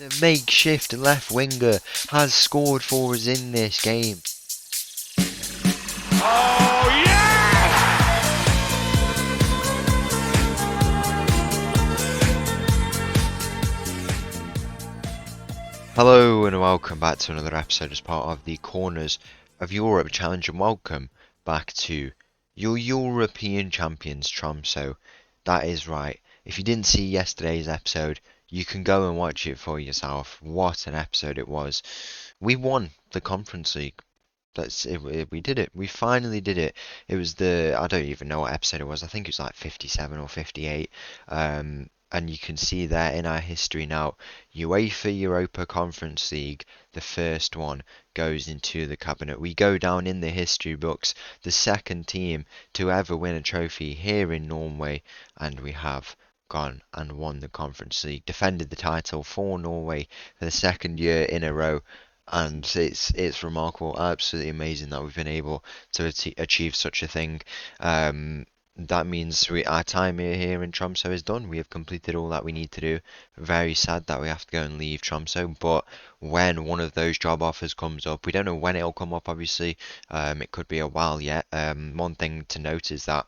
The makeshift left winger has scored for us in this game. Oh, yes! Hello and welcome back to another episode as part of the Corners of Europe Challenge, and welcome back to your European champions Tromso. That is right. If you didn't see yesterday's episode, you can go and watch it for yourself. What an episode it was. We won the Conference League. We did it. We finally did it. It was I don't even know what episode it was. I think it was like 57 or 58. And you can see there in our history now, UEFA Europa Conference League, the first one, goes into the cabinet. We go down in the history books, the second team to ever win a trophy here in Norway, and we have gone and won the Conference League, defended the title for Norway for the second year in a row. And it's remarkable, absolutely amazing that we've been able to achieve such a thing. That means our time here in Tromso is done. We have completed all that we need to do. Very sad that we have to go and leave Tromso, but when one of those job offers comes up, we don't know when it'll come up, obviously. It could be a while yet. One thing to note is that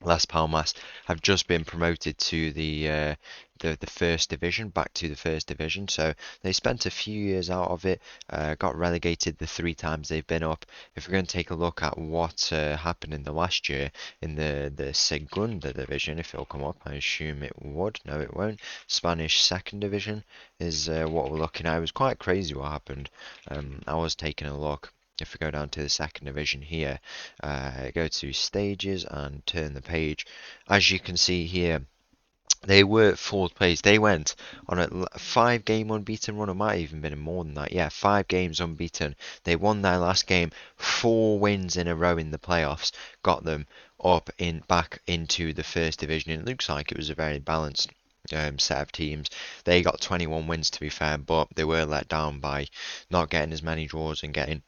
Las Palmas have just been promoted to the first division, back to the first division. So they spent a few years out of it, got relegated the 3 times they've been up. If we're going to take a look at what happened in the last year in the Segunda division, if it'll come up, I assume it would. No, it won't. Spanish second division is what we're looking at. It was quite crazy what happened. I was taking a look. If we go down to the second division here, go to stages and turn the page. As you can see here, they were fourth place. They went on a 5-game unbeaten run. It might have even been more than that. Yeah, 5 games unbeaten. They won their last game. 4 wins in a row in the playoffs got them back into the first division. It looks like it was a very balanced set of teams. They got 21 wins, to be fair, but they were let down by not getting as many draws and getting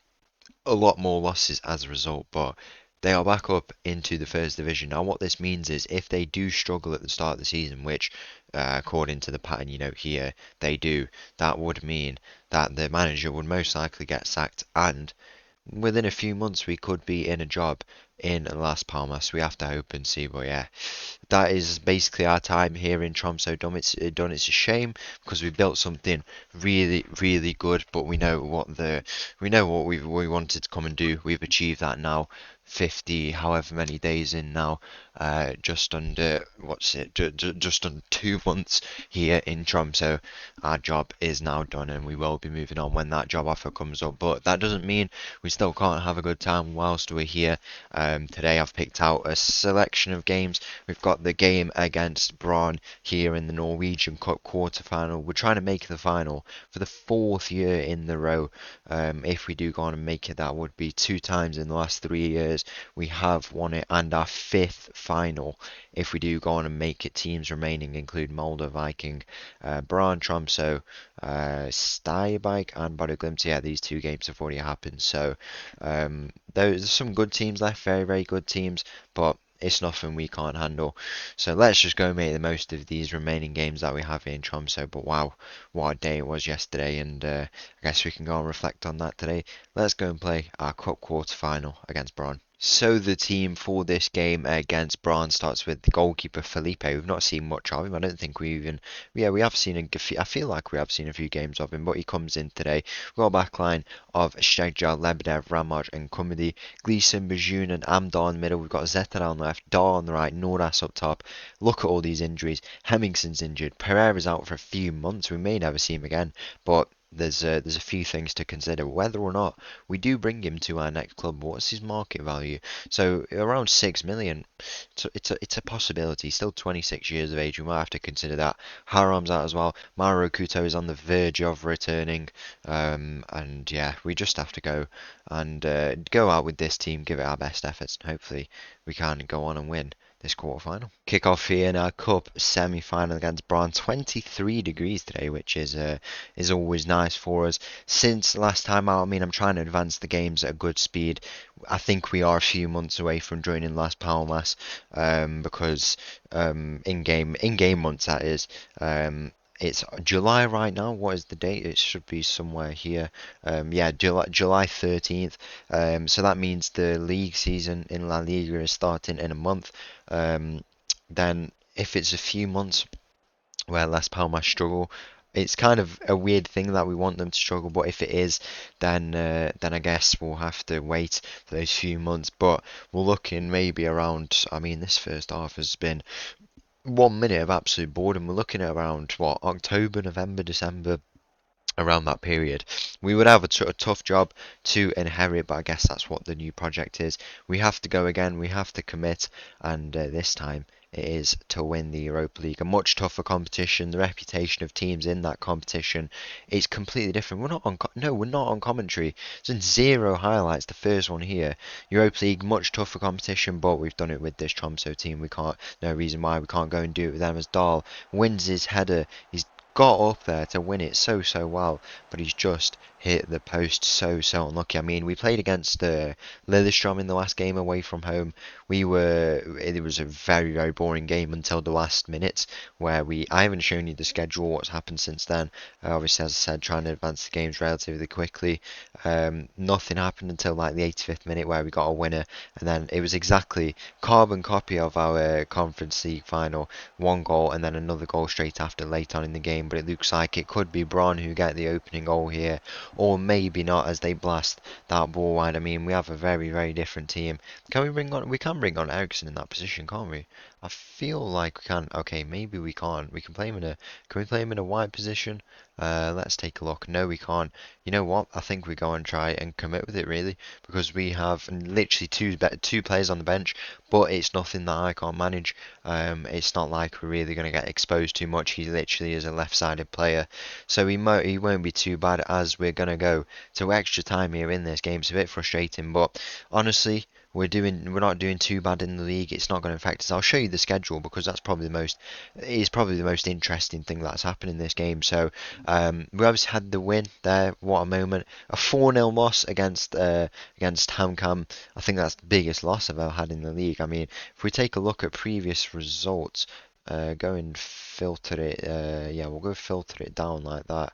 a lot more losses as a result, but they are back up into the first division. Now, what this means is if they do struggle at the start of the season, which according to the pattern you note here, they do, that would mean that the manager would most likely get sacked, and within a few months we could be in a job in Las Palmas. We have to hope and see, but yeah, that is basically our time here in Tromso done. It's a shame because we built something really, really good, but we know what we wanted to come and do. We've achieved that now. 50 however many days in now, just under just under 2 months here in Tromso. Our job is now done and we will be moving on when that job offer comes up, but that doesn't mean we still can't have a good time whilst we're here. Today I've picked out a selection of games. We've got the game against Brann here in the Norwegian Cup quarter-final. We're trying to make the final for the 4th year in the row. If we do go on and make it, that would be 2 times in the last 3 years. We have won it, and our 5th final if we do go on and make it. Teams remaining include Molde, Viking, Brann, Tromso, Stybike and Bodø Glimt. Yeah, these 2 games have already happened, so there's some good teams left, very, very good teams, but it's nothing we can't handle. So let's just go make the most of these remaining games that we have here in Tromso. But wow, what a day it was yesterday, and I guess we can go and reflect on that today. Let's go and play our cup quarter-final against Brann. So the team for this game against Brann starts with the goalkeeper Felipe. We've not seen much of him. I don't think we have seen I feel like we have seen a few games of him, but he comes in today. We've got a backline of Stegjar, Lebedev, Ramaj and Kumidi, Gleeson, Bajun and Amdar in the middle. We've got Zetar on the left, Dar on the right, Nordas up top. Look at all these injuries. Hemmingson's injured. Pereira's out for a few months. We may never see him again, but there's a few things to consider. Whether or not we do bring him to our next club, what's his market value? So around 6 million. It's a possibility. Still 26 years of age. We might have to consider that. Haram's out as well. Mauro Kuto is on the verge of returning. And yeah, we just have to go and go out with this team, give it our best efforts, and hopefully we can go on and win this quarter-final. Kick off here in our cup semi-final against Brann. 23 degrees today, which is always nice for us. Since last time out, I mean, I'm trying to advance the games at a good speed. I think we are a few months away from joining Las Palmas, because in game months that is. It's July right now. What is the date? It should be somewhere here. Yeah, July 13th. So that means the league season in La Liga is starting in a month. Then if it's a few months where Las Palmas struggle, it's kind of a weird thing that we want them to struggle. But if it is, then I guess we'll have to wait for those few months. But we're looking maybe around. I mean, this first half has been 1 minute of absolute boredom. We're looking at around what, October, November, December, around that period. We would have a tough job to inherit, but I guess that's what the new project is. We have to go again, we have to commit, and this time it is to win the Europa League. A much tougher competition. The reputation of teams in that competition is completely different. We're not on commentary. It's in zero highlights. The first one here, Europa League, much tougher competition, but we've done it with this Tromso team. We can't. No reason why we can't go and do it with them. As Dahl wins his header, he's got up there to win it so well, but he's just hit the post so unlucky. I mean, we played against Lillestrøm in the last game away from home. It was a very boring game until the last minute where I haven't shown you the schedule, what's happened since then. Obviously, as I said, trying to advance the games relatively quickly. Nothing happened until like the 85th minute where we got a winner, and then it was exactly carbon copy of our Conference League final. One goal and then another goal straight after late on in the game, but it looks like it could be Brann who get the opening goal here, or maybe not as they blast that ball wide. I mean, we have a very different team. We can bring on Ericsson in that position, can't we? I feel like we can. Okay, maybe we can't. We can play him in a. Can we play him in a wide position? Let's take a look. No, we can't. You know what? I think we go and try and commit with it really, because we have literally two players on the bench, but it's nothing that I can't manage. It's not like we're really going to get exposed too much. He literally is a left-sided player, so he won't be too bad, as we're going to go to extra time here in this game. It's a bit frustrating, but honestly, we're not doing too bad in the league. It's not going to affect us. I'll show you the schedule because that's probably the most interesting thing that's happened in this game. So we obviously had the win there. What a moment! A 4-0 loss against HamKam. I think that's the biggest loss I've ever had in the league. I mean, if we take a look at previous results, go and filter it. Yeah, we'll go filter it down like that.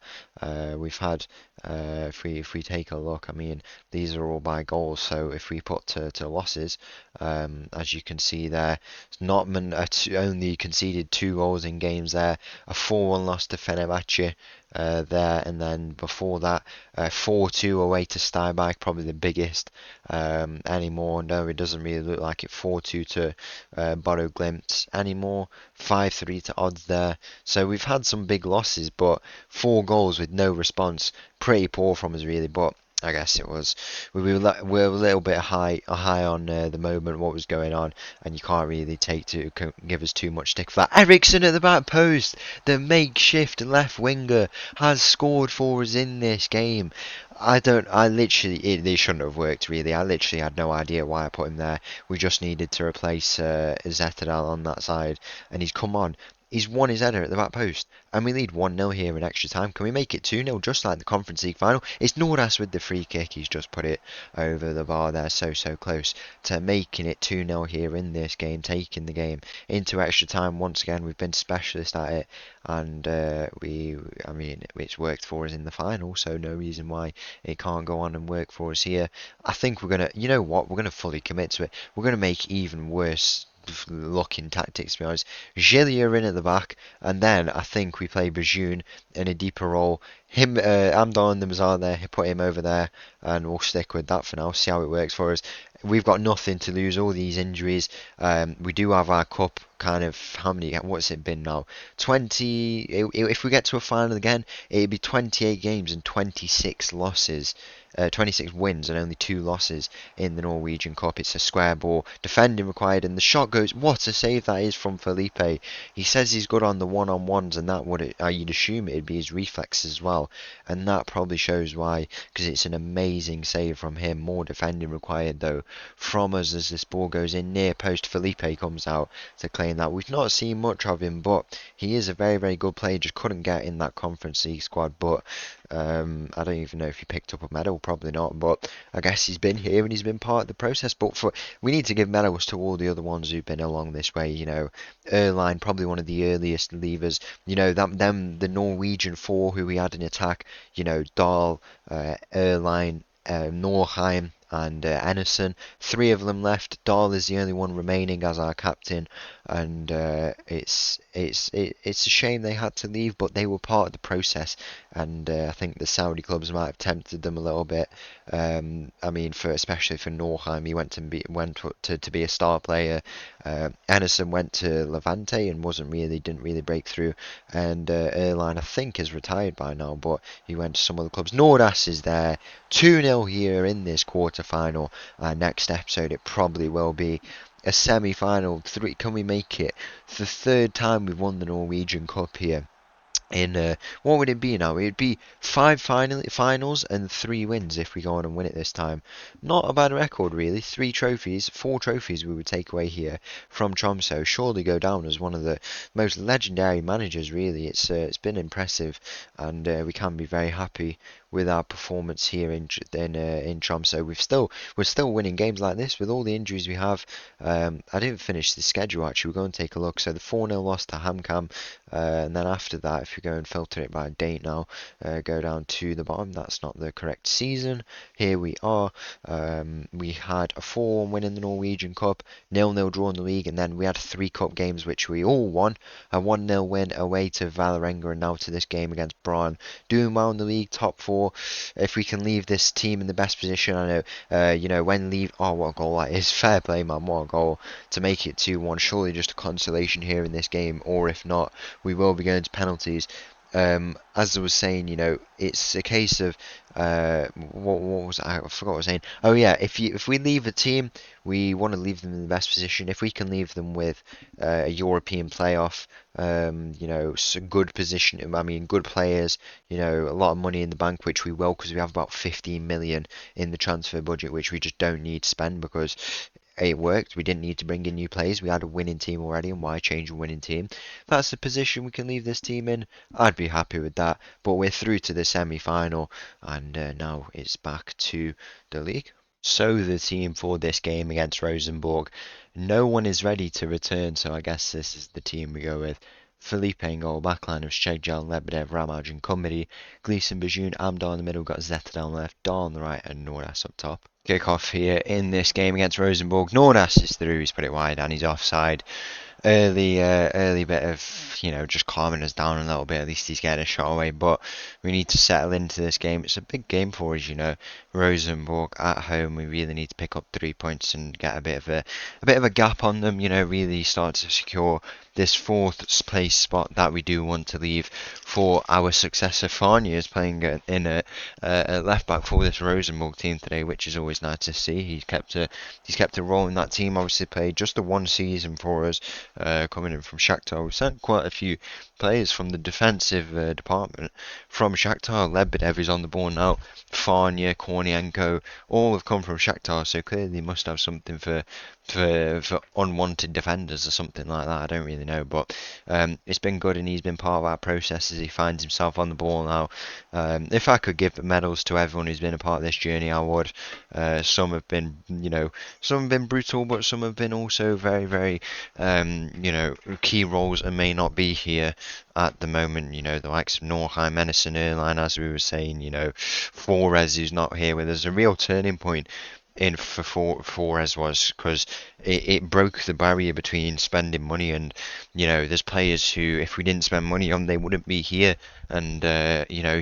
We've had, if we take a look, I mean, these are all by goals. So if we put to losses, as you can see there, Notman only conceded 2 goals in games there. A 4-1 loss to Fenerbahce. There, and then before that, 4-2 away to Steinbach, probably the biggest anymore. No, it doesn't really look like it. 4-2 to Bodo Glimt anymore. 5-3 to Odds there. So we've had some big losses, but 4 goals with no response. Pretty poor from us, really. But I guess it was we were a little bit high on the moment, what was going on, and you can't really give us too much stick for that. Ericsson at the back post, the makeshift left winger, has scored for us in this game. They shouldn't have worked really. I literally had no idea why I put him there. We just needed to replace Zetadal on that side, and he's come on. He's won his header at the back post, and we lead 1-0 here in extra time. Can we make it 2-0 just like the Conference League final? It's Nordas with the free kick. He's just put it over the bar there, so close to making it 2-0 here in this game, taking the game into extra time. Once again, we've been specialist at it, and I mean, it's worked for us in the final, so no reason why it can't go on and work for us here. I think you know what, we're gonna fully commit to it. We're gonna make even worse looking tactics, to be honest. Gillier in at the back, and then I think we play Bajun in a deeper role. Amdal and Namazar there, put him over there, and we'll stick with that for now, see how it works for us. We've got nothing to lose, all these injuries. We do have our cup kind of, what's it been now? 20, if we get to a final again, it'd be 28 games and 26 losses. 26 wins and only 2 losses in the Norwegian Cup. It's a square ball, defending required, and the shot goes. What a save that is from Felipe. He says he's good on the one-on-ones, and you'd assume it'd be his reflexes as well, and that probably shows why, because it's an amazing save from him. More defending required though from us as this ball goes in near post. Felipe comes out to claim that. We've not seen much of him, but he is a very good player. Just couldn't get in that Conference League squad, but I don't even know if he picked up a medal, probably not, but I guess he's been here and he's been part of the process. But we need to give medals to all the other ones who've been along this way. Erline, probably one of the earliest leavers. The Norwegian four who we had in attack. Dahl, Erline, Norheim, and Enerson. Three of them left. Dahl is the only one remaining as our captain, and it's a shame they had to leave, but they were part of the process, and I think the Saudi clubs might have tempted them a little bit. I mean, especially for Norheim, he went to be a star player. Enerson went to Levante and didn't really break through, and Erline I think is retired by now, but he went to some other clubs. Nordas is there, 2-0 here in this quarter final. Next episode it probably will be a semi-final. Can we make it? It's the third time we've won the Norwegian Cup here. What would it be now? It'd be five finals and 3 wins if we go on and win it this time. Not a bad record, really. 4 trophies we would take away here from Tromso. Surely go down as one of the most legendary managers, really. It's been impressive, and we can be very happy with our performance here in Tromso. We're still winning games like this with all the injuries we have. I didn't finish the schedule actually. We'll go and take a look. So the 4-0 loss to Hamkam, and then after that, if you go and filter it by date now, go down to the bottom. That's not the correct season. Here we are. We had a 4-1 win in the Norwegian Cup, 0-0 draw in the league, and then we had 3 cup games which we all won. A 1-0 win away to Valerenga, and now to this game against Brann. Doing well in the league, top 4. If we can leave this team in the best position, I know, when leave. Oh, what a goal that is! Fair play, man. What a goal to make it 2-1. Surely just a consolation here in this game, or if not, we will be going to penalties. As I was saying, it's a case of what was I forgot what I was saying. Oh yeah, if we leave a team, we want to leave them in the best position. If we can leave them with a European playoff, good position. I mean, good players. A lot of money in the bank, which we will, because we have about 15 million in the transfer budget, which we just don't need to spend because it worked. We didn't need to bring in new players. We had a winning team already, and why change a winning team? That's the position we can leave this team in. I'd be happy with that. But we're through to the semi-final, and now it's back to the league. So the team for this game against Rosenborg, no one is ready to return, so I guess this is the team we go with. Felipe in goal, backline of Shegjan, Lebedev, Ramaj and Comedy, Gleeson, Bajoun, Amdar in the middle, got Zeta down left, Dar on the right and Nordas up top. Kick off here in this game against Rosenborg. Nordas is through, he's put it wide and he's offside. Early bit of, just calming us down a little bit. At least he's getting a shot away, but we need to settle into this game. It's a big game for us, Rosenborg at home. We really need to pick up 3 points and get a bit of a gap on them. Really start to secure this 4th place spot that we do want to leave for our successor. Farnia is playing in a left back for this Rosenborg team today, which is always nice to see. He's kept a role in that team. Obviously played just the 1 season for us. Coming in from Shakhtar. We've sent quite a few players from the defensive department from Shakhtar. Lebedev is on the ball now. Farnia, Kornienko, all have come from Shakhtar, so clearly they must have something for unwanted defenders or something like that. I don't really know, but it's been good, and he's been part of our process as he finds himself on the ball now. If I could give medals to everyone who's been a part of this journey, I would. Some have been, brutal, but some have been also very, very, key roles and may not be here at the moment. The likes of Norheim, Enerson, Erline, as we were saying. Flores, who's not here with us. A real turning point in for Flores was because it broke the barrier between spending money and there's players who, if we didn't spend money on, they wouldn't be here, and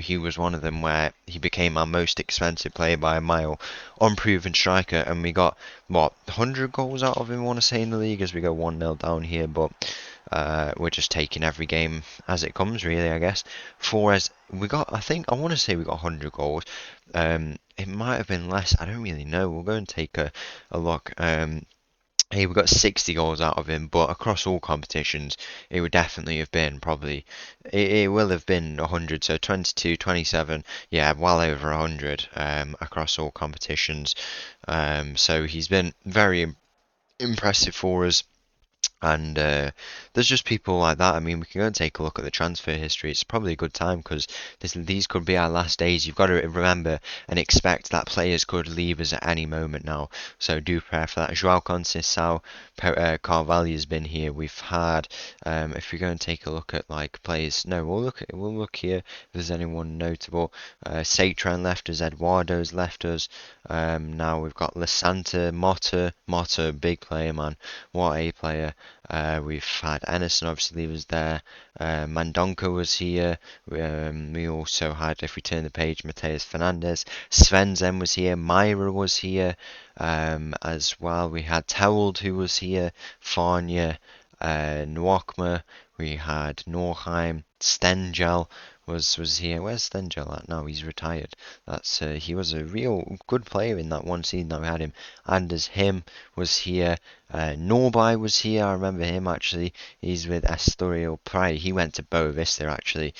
he was one of them where he became our most expensive player by a mile, unproven striker, and we got 100 goals out of him, I want to say, in the league as we go 1-0 down here, but we're just taking every game as it comes, really, I guess. Flores, I want to say we got 100 goals. It might have been less, I don't really know. We'll go and take a look. Hey, we got 60 goals out of him, but across all competitions, it would definitely have been it will have been 100, so 22, 27, yeah, well over 100 across all competitions. So he's been very impressive for us. And there's just people like that. I mean, we can go and take a look at the transfer history. It's probably a good time because these could be our last days. You've got to remember and expect that players could leave us at any moment now. So do prepare for that. João Conceição, Carvalho's been here. We've had, if we go and take a look at like players, no, we'll look here if there's anyone notable. Satran left us, Eduardo's left us. Now we've got Lasanta, Motta, big player, man. What a player. We've had Ennison obviously leave us there. Mandonka was here. We also had, if we turn the page, Mateus Fernandes. Svensson was here. Myra was here as well. We had Tewold who was here. Farnia, Nwokma. We had Norheim. Stengel was here. Where's Stengel at now? He's retired. That's he was a real good player in that one season that we had him. Anders Him was here. NORWAY was here. I remember him actually. He's with Estoril Praia. He went to Boa Vista actually,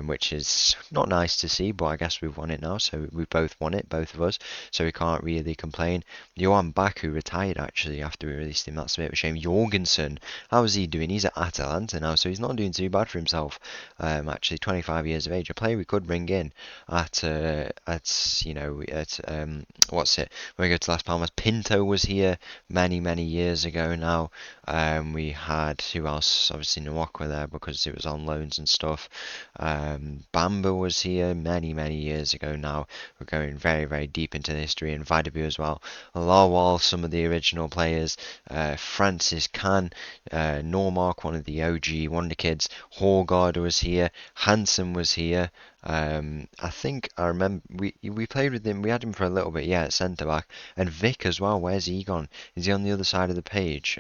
which is not nice to see, but I guess we've won it now, so we both won it, both of us. So we can't really complain. Johan Baku retired actually after we released him. That's a bit of a shame. Jorgensen, how's he doing? He's at Atalanta now, so he's not doing too bad for himself. Actually, 25 years of age, a player we could bring in at what's it? When we go to Las Palmas, Pinto was here many years ago now. We had who else? Obviously Nwokwa there because it was on loans and stuff. Bamba was here many years ago now. We're going very deep into the history, and Vidabu as well. Lawal, some of the original players. Francis Khan, Normark, one of the OG Wonder Kids. Horgard was here. Hansen was here. I think I remember we played with him. We had him for a little bit, yeah, at centre back. And Vic as well. Where's he gone? Is he on the other side of the page?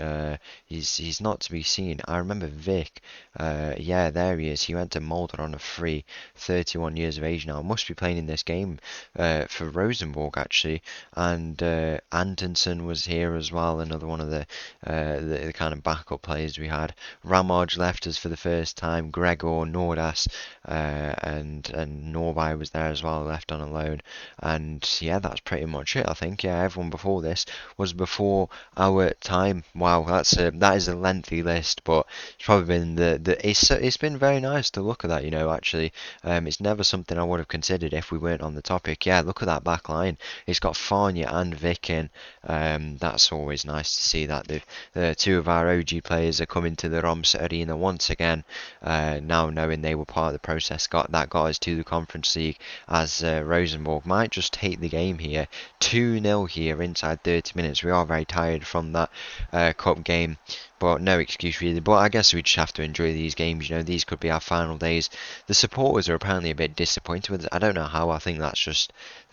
He's not to be seen. I remember Vic. Yeah, there he is. He went to Mulder on a free. 31 years of age now. Must be playing in this game for Rosenborg actually. And Antonsen was here as well. Another one of the kind of backup players we had. Ramaj left us for the first time. Gregor, Nordas, and Norway was there as well, left on a loan. And yeah, that's pretty much it, I think. Yeah, everyone before this was before our time. Wow, that is a lengthy list, but it's probably been it's been very nice to look at that, actually. It's never something I would have considered if we weren't on the topic. Yeah, look at that back line. It's got Farnia and Vic in. That's always nice to see that the two of our OG players are coming to the Tromsø Arena once again, now knowing they were part of the process got us to the Conference League, as Rosenborg might just take the game here. 2-0 here inside 30 minutes. We are very tired from that cup game, but no excuse really. But I guess we just have to enjoy these games. These could be our final days. The supporters are apparently a bit disappointed with it. I don't know how. I think that's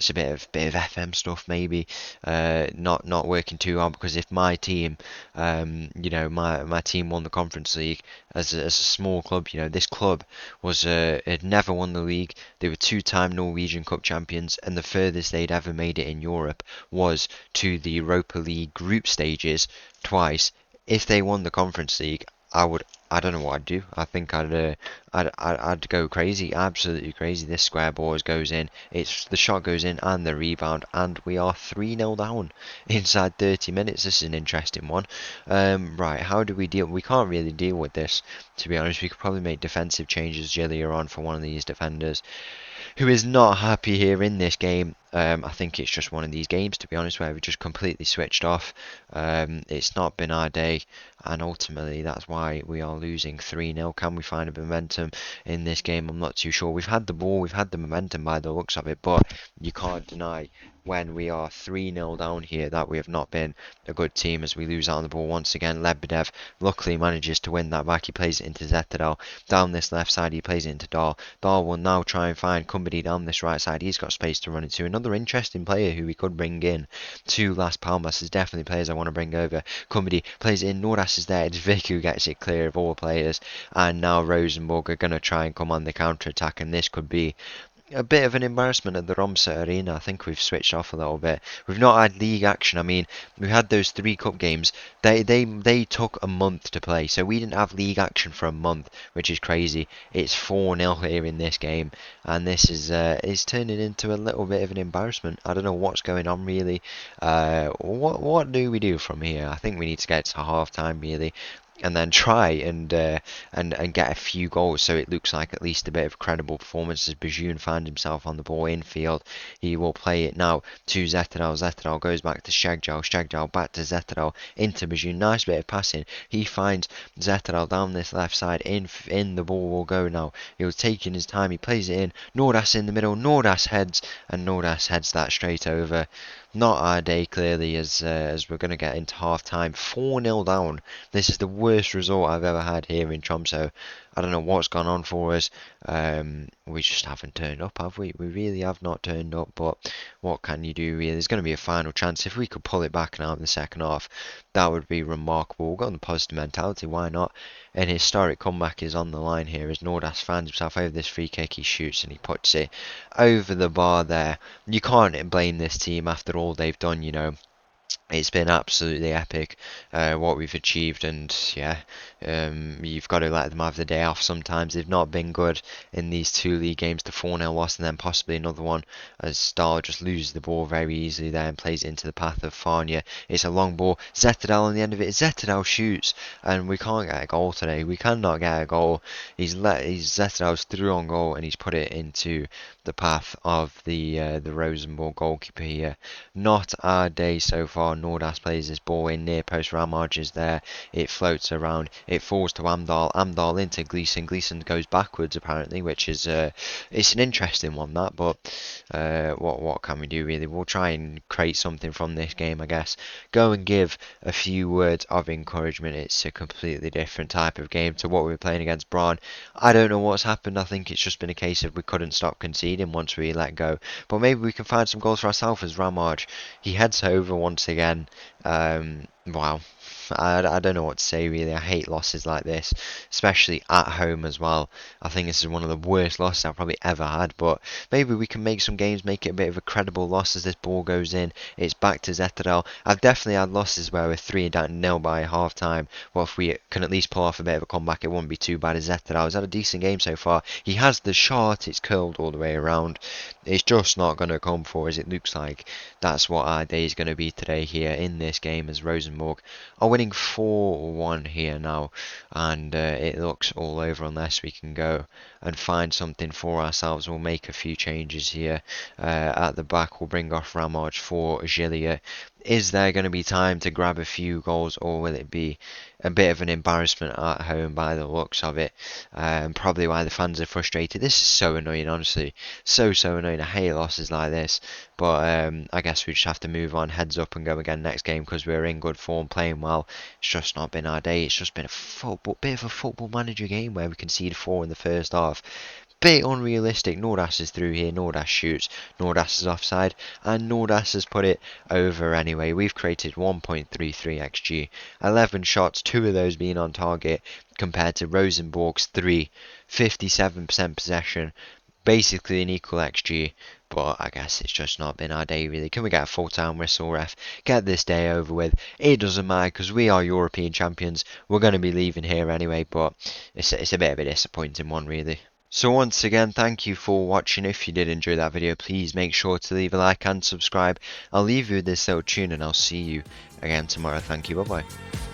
a bit of FM stuff maybe, not working too hard. Because if my team, my team won the Conference League as a small club, this club had never won the league. They were two-time Norwegian Cup champions, and the furthest they'd ever made it in Europe was to the Europa League group stages twice. If they won the Conference League, I don't know what I'd do. I think I'd go crazy, absolutely crazy. This square ball goes in. The shot goes in and the rebound, and we are 3-0 down inside 30 minutes. This is an interesting one. Right, how do we deal? We can't really deal with this, to be honest. We could probably make defensive changes earlier on for one of these defenders who is not happy here in this game. I think it's just one of these games, to be honest, where we just completely switched off. It's not been our day, and ultimately that's why we are losing 3-0. Can we find a momentum in this game? I'm not too sure. We've had the ball, we've had the momentum by the looks of it, but you can't deny when we are 3-0 down here that we have not been a good team, as we lose out on the ball once again. Lebedev luckily manages to win that back. He plays it into Zetterdahl. Down this left side, he plays it into Dahl. Dahl will now try and find Company down this right side. He's got space to run into. Another interesting player who we could bring in to Las Palmas. Is definitely players I want to bring over. Company plays it in. Nordas is there. It's Vic who gets it clear of all players. And now Rosenborg are going to try and come on the counter-attack, and this could be a bit of an embarrassment at the Tromsø Arena. I think we've switched off a little bit. We've not had league action. I mean, we had those 3 cup games. They took a month to play, so we didn't have league action for a month, which is crazy. It's 4-0 here in this game, and this is turning into a little bit of an embarrassment. I don't know what's going on really. What do we do from here? I think we need to get to half time really. and then try and get a few goals, so it looks like at least a bit of a credible performance as Bajun finds himself on the ball infield. He will play it now to Zetterdahl. Zetterdahl goes back to Shagjal. Shagjal back to Zetterdahl into Bajun. Nice bit of passing. He finds Zetterdahl down this left side. In the ball will go now. He was taking his time. He plays it in. Nordas in the middle. Nordas heads, and Nordas heads that straight over. Not our day, clearly, as we're going to get into half time. 4-0 down. This is the worst result I've ever had here in Tromso. I don't know what's gone on for us. We just haven't turned up, have we? We really have not turned up, but what can you do, really? There's going to be a final chance. If we could pull it back now in the second half, that would be remarkable. We've got the positive mentality, why not? An historic comeback is on the line here as Nordas finds himself over this free kick. He shoots and he puts it over the bar there. You can't blame this team after all they've done, you know. It's been absolutely epic what we've achieved, and yeah, you've got to let them have the day off sometimes. They've not been good in these 2 league games. The 4-0 loss and then possibly another one as Stahl just loses the ball very easily there and plays it into the path of Farnia. It's a long ball. Zetterdahl on the end of it. Zetterdahl shoots, and we can't get a goal today. We cannot get a goal. Zetterdahl's through on goal, and he's put it into the path of the Rosenborg goalkeeper here. Not our day so far. Nordas plays this ball in near post. Ramaj is there. It floats around. It falls to Amdahl. Amdahl into Gleeson. Gleeson goes backwards apparently, which is it's an interesting one that. But what can we do really? We'll try and create something from this game, I guess. Go and give a few words of encouragement. It's a completely different type of game to what we were playing against Brann. I don't know what's happened. I think it's just been a case of we couldn't stop conceding once we let go. But maybe we can find some goals for ourselves as Ramaj. He heads over once again. Wow. I don't know what to say really. I hate losses like this, especially at home as well. I think this is one of the worst losses I've probably ever had, but maybe we can make some games, make it a bit of a credible loss as this ball goes in. It's back to Zetterdahl. I've definitely had losses where we're 3-0 by half time. Well, if we can at least pull off a bit of a comeback, it wouldn't be too bad as Zetterdahl. He's had a decent game so far. He has the shot, it's curled all the way around. It's just not going to come for us. It looks like that's what our day is going to be today here in this game as Rosenborg are winning 4-1 here now, and it looks all over unless we can go and find something for ourselves. We'll make a few changes here at the back. We'll bring off Ramaj for Gilia. Is there going to be time to grab a few goals, or will it be a bit of an embarrassment at home by the looks of it? Probably why the fans are frustrated. This is so annoying, honestly. So annoying. I hate losses like this. But I guess we just have to move on, heads up and go again next game because we're in good form, playing well. It's just not been our day. It's just been a bit of a football manager game where we conceded 4 in the first half. Bit unrealistic. Nordas is through here. Nordas shoots. Nordas is offside, and Nordas has put it over anyway. We've created 1.33 xg, 11 shots, 2 of those being on target, compared to Rosenborg's 3, 57% possession. Basically an equal xg, but I guess it's just not been our day really. Can we get a full-time whistle, ref? Get this day over with. It doesn't matter because we are European champions. We're going to be leaving here anyway, but it's a bit of a disappointing one really. So once again, thank you for watching. If you did enjoy that video, please make sure to leave a like and subscribe. I'll leave you with this little tune and I'll see you again tomorrow. Thank you, bye bye.